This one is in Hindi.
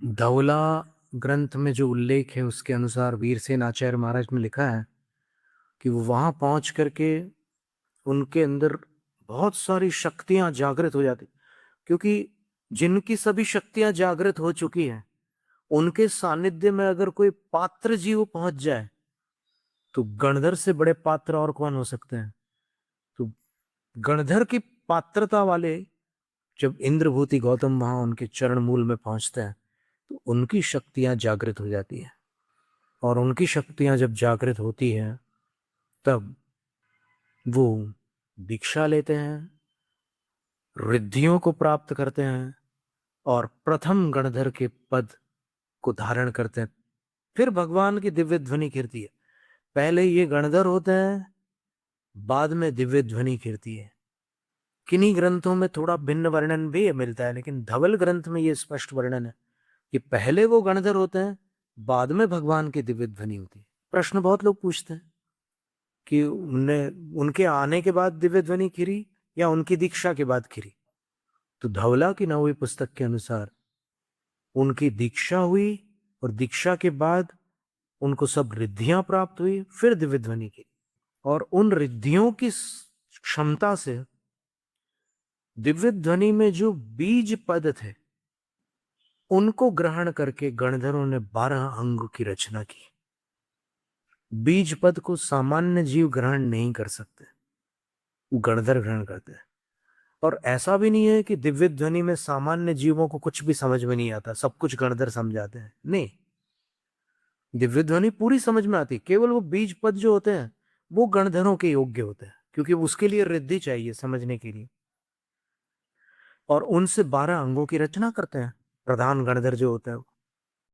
धवला ग्रंथ में जो उल्लेख है उसके अनुसार वीरसेन आचार्य महाराज ने लिखा है कि वो वहां पहुंच करके उनके अंदर बहुत सारी शक्तियां जागृत हो जाती, क्योंकि जिनकी सभी शक्तियां जागृत हो चुकी हैं उनके सानिध्य में अगर कोई पात्र जीव पहुंच जाए तो गणधर से बड़े पात्र और कौन हो सकते हैं। तो गणधर की पात्रता वाले जब इंद्रभूति गौतम वहां उनके चरण मूल में पहुंचते हैं तो उनकी शक्तियां जागृत हो जाती हैं, और उनकी शक्तियां जब जागृत होती हैं तब वो दीक्षा लेते हैं, रिद्धियों को प्राप्त करते हैं और प्रथम गणधर के पद को धारण करते हैं। फिर भगवान की दिव्य ध्वनि कीर्ति है। पहले ये गणधर होते हैं, बाद में दिव्य ध्वनि कीर्ति है। किन्हीं ग्रंथों में थोड़ा भिन्न वर्णन भी मिलता है, लेकिन धवल ग्रंथ में ये स्पष्ट वर्णन है कि पहले वो गणधर होते हैं, बाद में भगवान की दिव्य ध्वनि होती है। प्रश्न बहुत लोग पूछते हैं कि उनके आने के बाद दिव्य ध्वनि खिरी या उनकी दीक्षा के बाद खिरी। तो धवला की 9वीं पुस्तक के अनुसार उनकी दीक्षा हुई और दीक्षा के बाद उनको सब रिद्धियां प्राप्त हुई, फिर दिव्य ध्वनि की। और उन रिद्धियों की क्षमता से दिव्य ध्वनि में जो बीज पद थे उनको ग्रहण करके गणधरों ने 12 अंग की रचना की। बीज पद को सामान्य जीव ग्रहण नहीं कर सकते, गणधर ग्रहण करते हैं। और ऐसा भी नहीं है कि दिव्य ध्वनि में सामान्य जीवों को कुछ भी समझ में नहीं आता, सब कुछ गणधर समझाते हैं, नहीं। दिव्य ध्वनि पूरी समझ में आती, केवल वो बीज पद जो होते हैं वो गणधरों के योग्य होते हैं, क्योंकि उसके लिए रिद्धि चाहिए समझने के लिए। और उनसे 12 अंगों की रचना करते हैं प्रधान गणधर जो होते हैं।